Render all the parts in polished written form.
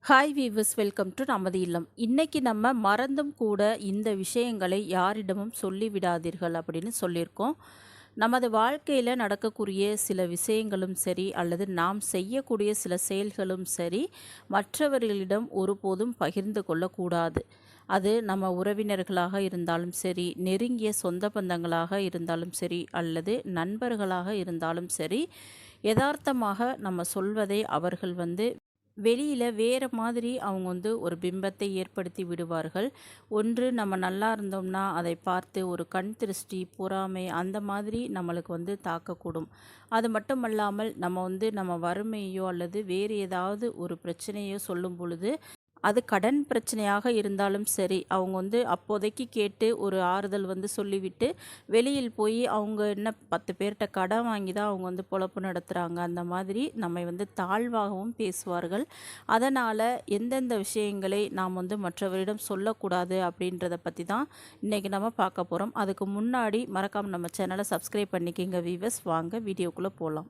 Hi viewers, welcome to நமது இல்லம். இன்னைக்கு நம்ம மறந்தும் கூட இந்த விஷயங்களை யாரிடமும் சொல்லிவிடாதீர்கள் அப்படின்னு சொல்லியிருக்கோம். நமது வாழ்க்கையில் நடக்கக்கூடிய சில விஷயங்களும் சரி, அல்லது நாம் செய்யக்கூடிய சில செயல்களும் சரி, மற்றவர்களிடம் ஒருபோதும் பகிர்ந்து கொள்ளக்கூடாது. அது நம்ம உறவினர்களாக இருந்தாலும் சரி, நெருங்கிய சொந்த பந்தங்களாக இருந்தாலும் சரி, அல்லது நண்பர்களாக இருந்தாலும் சரி, யதார்த்தமாக நம்ம சொல்வதை அவர்கள் வெளியில் வேறு மாதிரி அவங்க ஒரு பிம்பத்தை ஏற்படுத்தி விடுவார்கள். ஒன்று நம்ம நல்லா இருந்தோம்னா அதை பார்த்து ஒரு கண் திருஷ்டி, பொறாமை அந்த மாதிரி நம்மளுக்கு தாக்கக்கூடும். அது மட்டுமல்லாமல் நம்ம வறுமையோ அல்லது வேறு ஏதாவது ஒரு பிரச்சனையோ சொல்லும் பொழுது அது கடன் பிரச்சனையாக இருந்தாலும் சரி, அவங்க அப்போதைக்கு கேட்டு ஒரு ஆறுதல் சொல்லிவிட்டு, வெளியில் போய் அவங்க என்ன 10 பேர்ட்ட கடன் வாங்கி தான் அவங்க பொழப்பு நடத்துகிறாங்க. அந்த மாதிரி நம்மை தாழ்வாகவும் பேசுவார்கள். அதனால் எந்தெந்த விஷயங்களை நாம் மற்றவரிடம் சொல்லக்கூடாது அப்படின்றத பற்றி தான் இன்றைக்கி நம்ம பார்க்க போகிறோம். அதுக்கு முன்னாடி மறக்காமல் நம்ம சேனலை சப்ஸ்கிரைப் பண்ணிக்கங்க வீவர்ஸ். வாங்க வீடியோக்குள்ளே போகலாம்.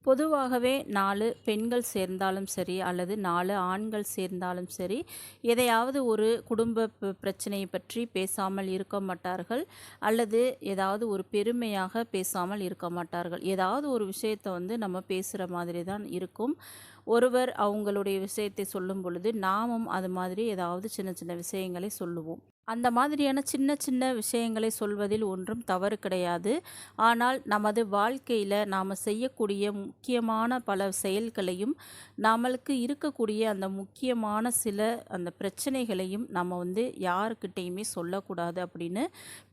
பொதுவாகவே 4 பெண்கள் சேர்ந்தாலும் சரி, அல்லது 4 ஆண்கள் சேர்ந்தாலும் சரி, எதையாவது ஒரு குடும்ப பிரச்சனையை பற்றி பேசாமல் இருக்க மாட்டார்கள். அல்லது ஏதாவது ஒரு பெருமையாக பேசாமல் இருக்க மாட்டார்கள். ஏதாவது ஒரு விஷயத்தை நம்ம பேசுகிற மாதிரி தான் இருக்கும். ஒருவர் அவங்களுடைய விஷயத்தை சொல்லும் பொழுது நாமும் அது மாதிரி ஏதாவது சின்ன சின்ன விஷயங்களை சொல்லுவோம். அந்த மாதிரியான சின்ன சின்ன விஷயங்களை சொல்வதில் ஒன்றும் தவறு கிடையாது. ஆனால் நமது வாழ்க்கையில் நாம் செய்யக்கூடிய முக்கியமான பல செயல்களையும், நம்மளுக்கு இருக்கக்கூடிய அந்த முக்கியமான சில அந்த பிரச்சனைகளையும் நம்ம யாருக்கிட்டேயுமே சொல்லக்கூடாது அப்படின்னு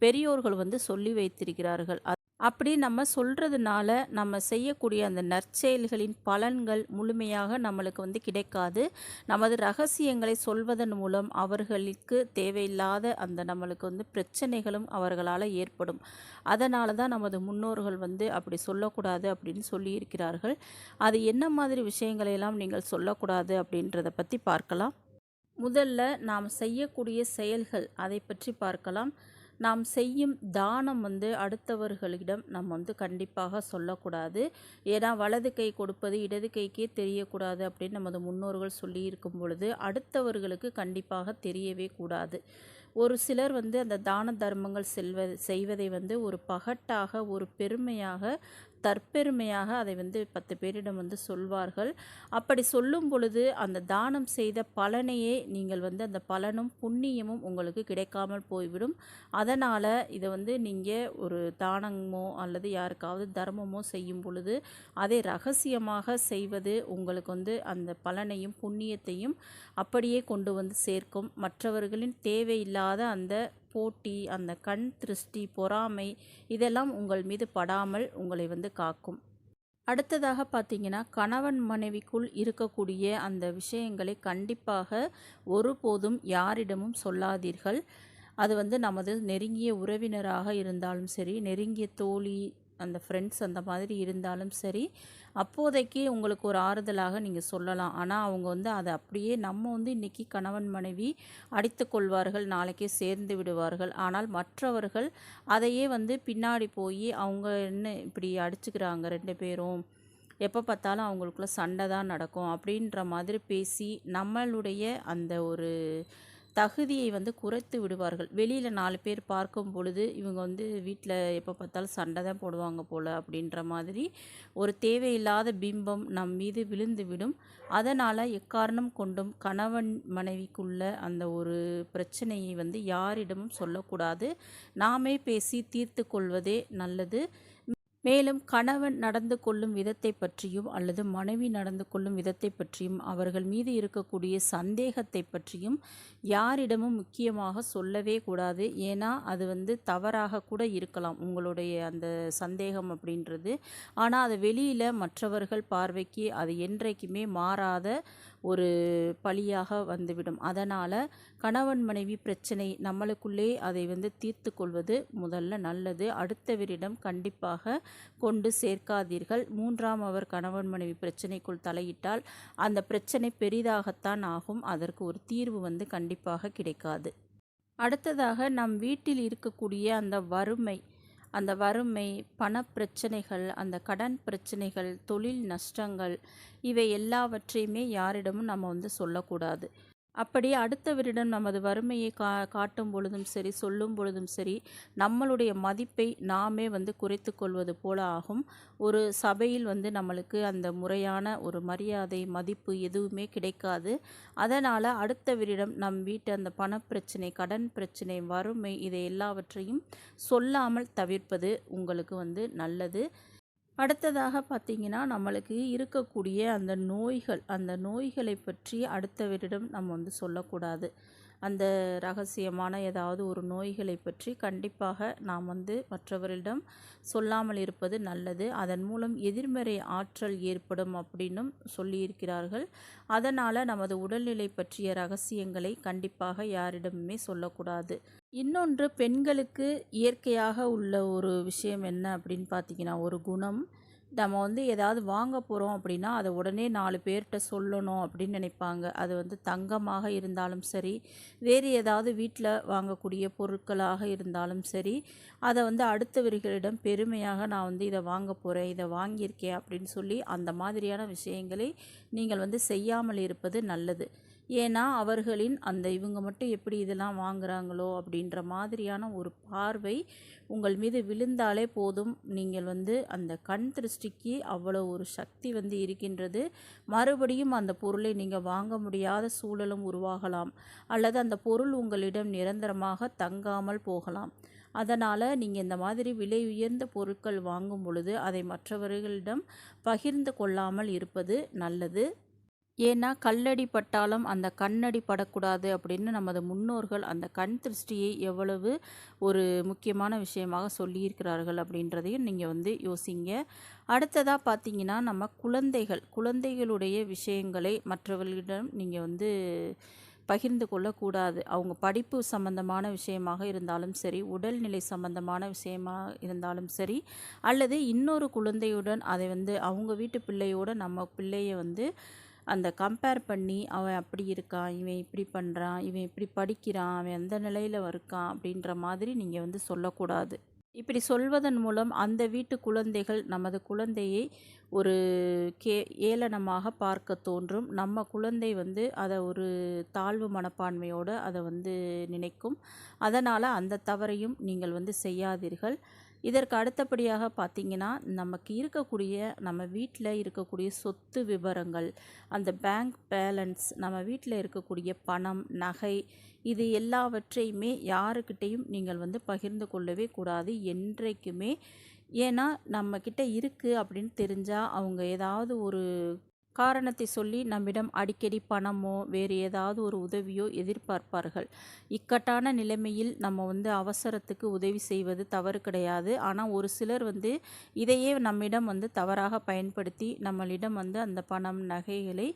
பெரியோர்கள் சொல்லி வைத்திருக்கிறார்கள். அப்படி நம்ம சொல்கிறதுனால நம்ம செய்யக்கூடிய அந்த நற்செயல்களின் பலன்கள் முழுமையாக நம்மளுக்கு கிடைக்காது. நமது ரகசியங்களை சொல்வதன் மூலம் அவர்களுக்கு தேவையில்லாத அந்த நம்மளுக்கு பிரச்சனைகளும் அவர்களால் ஏற்படும். அதனால தான் நமது முன்னோர்கள் அப்படி சொல்லக்கூடாது அப்படின்னு சொல்லியிருக்கிறார்கள். அது என்ன மாதிரி விஷயங்களையெல்லாம் நீங்கள் சொல்லக்கூடாது அப்படின்றத பற்றி பார்க்கலாம். முதல்ல நாம் செய்யக்கூடிய செயல்கள் அதை பற்றி பார்க்கலாம். நாம் செய்யும் தானம் அடுத்தவர்களிடம் நம்ம கண்டிப்பாக சொல்லக்கூடாது. ஏன்னா வலது கை கொடுப்பது இடது கைக்கே தெரியக்கூடாது அப்படின்னு நமது முன்னோர்கள் சொல்லியிருக்கும் பொழுது அடுத்தவர்களுக்கு கண்டிப்பாக தெரியவே கூடாது. ஒரு சிலர் அந்த தான தர்மங்கள் செய்வதை ஒரு பகட்டாக, ஒரு பெருமையாக, தற்பெருமையாக அதை 10 பேரிடம் சொல்வார்கள். அப்படி சொல்லும் பொழுது அந்த தானம் செய்த பலனையே நீங்கள் அந்த பலனும் புண்ணியமும் உங்களுக்கு கிடைக்காமல் போய்விடும். அதனால் இதை நீங்கள் ஒரு தானமோ அல்லது யாருக்காவது தர்மமோ செய்யும் பொழுது அதை ரகசியமாக செய்வது உங்களுக்கு அந்த பலனையும் புண்ணியத்தையும் அப்படியே கொண்டு சேர்க்கும். மற்றவர்களின் தேவையில்லாத அந்த போட்டி, அந்த கண் திருஷ்டி, பொறாமை இதெல்லாம் உங்கள் மீது படாமல் உங்களை காக்கும். அடுத்ததாக பார்த்தீங்கன்னா, கணவன் மனைவிக்குள் இருக்கக்கூடிய அந்த விஷயங்களை கண்டிப்பாக ஒருபோதும் யாரிடமும் சொல்லாதீர்கள். அது நமது நெருங்கிய உறவினராக இருந்தாலும் சரி, நெருங்கிய தோழி, அந்த ஃப்ரெண்ட்ஸ் அந்த மாதிரி இருந்தாலும் சரி, அப்போதைக்கு உங்களுக்கு ஒரு ஆறுதலாக நீங்கள் சொல்லலாம். ஆனால் அவங்க அதை அப்படியே நம்ம இன்றைக்கி கணவன் மனைவி அடித்து கொள்வார்கள், நாளைக்கே சேர்ந்து விடுவார்கள். ஆனால் மற்றவர்கள் அதையே பின்னாடி போய் அவங்க என்ன இப்படி அடிச்சுக்கிறாங்க 2 பேரும், எப்போ பார்த்தாலும் அவங்களுக்குள்ள சண்டை தான் நடக்கும் அப்படின்ற மாதிரி பேசி நம்மளுடைய அந்த ஒரு தகுதியை குறைத்து விடுவார்கள். வெளியில் 4 பேர் பார்க்கும் பொழுது இவங்க வீட்டில் எப்போ பார்த்தாலும் சண்டை தான் போடுவாங்க போல் அப்படின்ற மாதிரி ஒரு தேவையில்லாத பிம்பம் நம் மீது விழுந்துவிடும். அதனால் எக்காரணம் கொண்டும் கணவன் மனைவிக்குள்ள அந்த ஒரு பிரச்சனையை யாரிடமும் சொல்லக்கூடாது. நாமே பேசி தீர்த்து கொள்வதே நல்லது. மேலும் கணவன் நடந்து கொள்ளும் விதத்தை பற்றியும் அல்லது மனைவி நடந்து கொள்ளும் விதத்தை பற்றியும் அவர்கள் மீது இருக்கக்கூடிய சந்தேகத்தை பற்றியும் யாரிடமும் முக்கியமாக சொல்லவே கூடாது. ஏன்னா அது தவறாக கூட இருக்கலாம் உங்களுடைய அந்த சந்தேகம் அப்படின்றது. ஆனால் அது வெளியில் மற்றவர்கள் பார்வைக்கு அது என்றைக்குமே மாறாத ஒரு பழியாக வந்துவிடும். அதனால் கணவன் மனைவி பிரச்சனை நம்மளுக்குள்ளே அதை தீர்த்து கொள்வது முதல்ல நல்லது. அடுத்தவரிடம் கண்டிப்பாக கொண்டு சேர்க்காதீர்கள். 3ஆம் அவர் கணவன் மனைவி பிரச்சனைக்குள் தலையிட்டால் அந்த பிரச்சனை பெரிதாகத்தான் ஆகும். அதற்கு ஒரு தீர்வு கண்டிப்பாக கிடைக்காது. அடுத்ததாக நம் வீட்டில் இருக்கக்கூடிய அந்த வறுமை, அந்த வறுமை, பணப்பிரச்சனைகள், அந்த கடன் பிரச்சனைகள், தொழில் நஷ்டங்கள் இவை எல்லாவற்றையுமே யாரிடமும் நம்ம வந்து சொல்லக்கூடாது. அப்படி அடுத்தவரிடம் நமது வறுமையை காட்டும் பொழுதும் சரி, சொல்லும் பொழுதும் சரி, நம்மளுடைய மதிப்பை நாமே வந்து குறைத்துக் கொள்வது போல ஆகும். ஒரு சபையில் வந்து நம்மளுக்கு அந்த முறையான ஒரு மரியாதை, மதிப்பு எதுவுமே கிடைக்காது. அதனால் அடுத்தவரிடம் நம் வீட்டு அந்த பணப்பிரச்சனை, கடன் பிரச்சனை, வறுமை இதை எல்லாவற்றையும் சொல்லாமல் தவிர்ப்பது உங்களுக்கு வந்து நல்லது. அடுத்ததாக பார்த்தீங்கன்னா, நம்மளுக்கு இருக்கக்கூடிய அந்த நோய்களை பற்றி அடுத்தவரிடம் நம்ம வந்து சொல்லக்கூடாது. அந்த ரகசியமான ஏதாவது ஒரு நோய்களை பற்றி கண்டிப்பாக நாம் வந்து மற்றவரிடம் சொல்லாமல் இருப்பது நல்லது. அதன் மூலம் எதிர்மறை ஆற்றல் ஏற்படும் அப்படின்னும் சொல்லியிருக்கிறார்கள். அதனால் நமது உடல்நிலை பற்றிய ரகசியங்களை கண்டிப்பாக யாரிடமுமே சொல்லக்கூடாது. இன்னொன்று, பெண்களுக்கு இயற்கையாக உள்ள ஒரு விஷயம் என்ன அப்படின்னு பார்த்தீங்கன்னா, ஒரு குணம். நம்ம வந்து ஏதாவது வாங்க போகிறோம் அப்படின்னா அதை உடனே 4 பேர்கிட்ட சொல்லணும் அப்படின்னு நினைப்பாங்க. அது வந்து தங்கமாக இருந்தாலும் சரி, வேறு ஏதாவது வீட்டில் வாங்கக்கூடிய பொருட்களாக இருந்தாலும் சரி, அதை வந்து அடுத்தவர்களிடம் பெருமையாக நான் வந்து இதை வாங்க போகிறேன், இதை வாங்கியிருக்கேன் அப்படின்னு சொல்லி அந்த மாதிரியான விஷயங்களை நீங்கள் வந்து செய்யாமல் இருப்பது நல்லது. ஏன்னா அவர்களின் அந்த இவங்க மட்டும் எப்படி இதெல்லாம் வாங்குறாங்களோ அப்படின்ற மாதிரியான ஒரு பார்வை உங்கள் மீது விழுந்தாலே போதும். நீங்கள் வந்து அந்த கண் திருஷ்டிக்கு அவ்வளோ ஒரு சக்தி வந்து இருக்கின்றது. மறுபடியும் அந்த பொருளை நீங்கள் வாங்க முடியாத சூழலும் உருவாகலாம், அல்லது அந்த பொருள் உங்களிடம் நிரந்தரமாக தங்காமல் போகலாம். அதனால் நீங்கள் இந்த மாதிரி விலை உயர்ந்த பொருட்கள் வாங்கும் பொழுது அதை மற்றவர்களிடம் பகிர்ந்து கொள்ளாமல் இருப்பது நல்லது. ஏன்னா கல்லடி பட்டாலும் அந்த கண்ணடி படக்கூடாது அப்படின்னு நமது முன்னோர்கள் அந்த கண் திருஷ்டியை எவ்வளவு ஒரு முக்கியமான விஷயமாக சொல்லியிருக்கிறார்கள் அப்படின்றதையும் நீங்கள் வந்து யோசிங்க. அடுத்ததாக பார்த்தீங்கன்னா, நம்ம குழந்தைகளுடைய விஷயங்களை மற்றவர்களிடம் நீங்கள் வந்து பகிர்ந்து கொள்ளக்கூடாது. அவங்க படிப்பு சம்பந்தமான விஷயமாக இருந்தாலும் சரி, உடல்நிலை சம்பந்தமான விஷயமாக இருந்தாலும் சரி, அல்லது இன்னொரு குழந்தையுடன் அதை வந்து அவங்க வீட்டு பிள்ளையோட நம்ம பிள்ளையை வந்து அந்த கம்பேர் பண்ணி அவன் அப்படி இருக்கான், இவன் இப்படி பண்ணுறான், இவன் இப்படி படிக்கிறான், அவன் எந்த நிலையில் இருக்கான் அப்படின்ற மாதிரி நீங்கள் வந்து சொல்லக்கூடாது. இப்படி சொல்வதன் மூலம் அந்த வீட்டு குழந்தைகள் நமது குழந்தையை ஒரு ஏளனமாக பார்க்க தோன்றும். நம்ம குழந்தை வந்து அதை ஒரு தாழ்வு மனப்பான்மையோடு அதை வந்து நினைக்கும். அதனால் அந்த தவறையும் நீங்கள் வந்து செய்யாதீர்கள். இதற்கு அடுத்தபடியாக பார்த்தீங்கன்னா, நம்ம வீட்டில் இருக்கக்கூடிய சொத்து விவரங்கள், அந்த பேங்க் பேலன்ஸ், நம்ம வீட்டில் இருக்கக்கூடிய பணம், நகை இது எல்லாவற்றையுமே யாருக்கிட்டேயும் நீங்கள் வந்து பகிர்ந்து கொள்ளவே கூடாது என்றைக்குமே. ஏன்னா நம்மக்கிட்ட இருக்குது அப்படின்னு தெரிஞ்சால் அவங்க ஏதாவது ஒரு காரணத்தை சொல்லி நம்மிடம் அடிக்கடி பணமோ வேறு ஏதாவது ஒரு உதவியோ எதிர்பார்ப்பார்கள். இக்கட்டான நிலைமையில் நம்ம வந்து அவசரத்துக்கு உதவி செய்வது தவறு கிடையாது. ஆனால் ஒரு சிலர் வந்து இதையே நம்மிடம் வந்து தவறாக பயன்படுத்தி நம்மளிடம் வந்து அந்த பணம், நகைகளை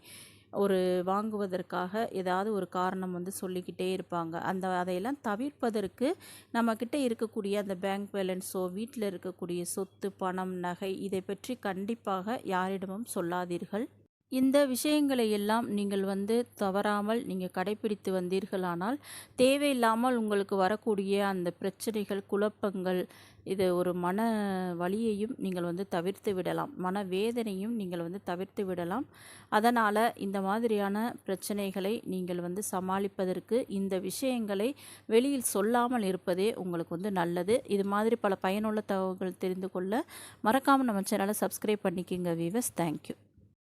ஒரு வாங்குவதற்காக ஏதாவது ஒரு காரணம் வந்து சொல்லிக்கிட்டே இருப்பாங்க. அதையெல்லாம் தவிர்ப்பதற்கு நம்மக்கிட்ட இருக்கக்கூடிய அந்த பேங்க் பேலன்ஸோ, வீட்டில் இருக்கக்கூடிய சொத்து, பணம், நகை இதை பற்றி கண்டிப்பாக யாரிடமும் சொல்லாதீர்கள். இந்த விஷயங்களை எல்லாம் நீங்கள் வந்து தவறாமல் நீங்கள் கடைப்பிடித்து வந்தீர்களானால், தேவையில்லாமல் உங்களுக்கு வரக்கூடிய அந்த பிரச்சனைகள், குழப்பங்கள், இது ஒரு மன வலியையும் நீங்கள் வந்து தவிர்த்து விடலாம். மனவேதனையும் நீங்கள் வந்து தவிர்த்து விடலாம். அதனால் இந்த மாதிரியான பிரச்சனைகளை நீங்கள் வந்து சமாளிப்பதற்கு இந்த விஷயங்களை வெளியில் சொல்லாமல் இருப்பதே உங்களுக்கு வந்து நல்லது. இது மாதிரி பல பயனுள்ள தகவல்கள் தெரிந்து கொள்ள மறக்காமல் நம்ம சேனலை சப்ஸ்கிரைப் பண்ணிக்கோங்க வீவர்ஸ். தேங்க்யூ.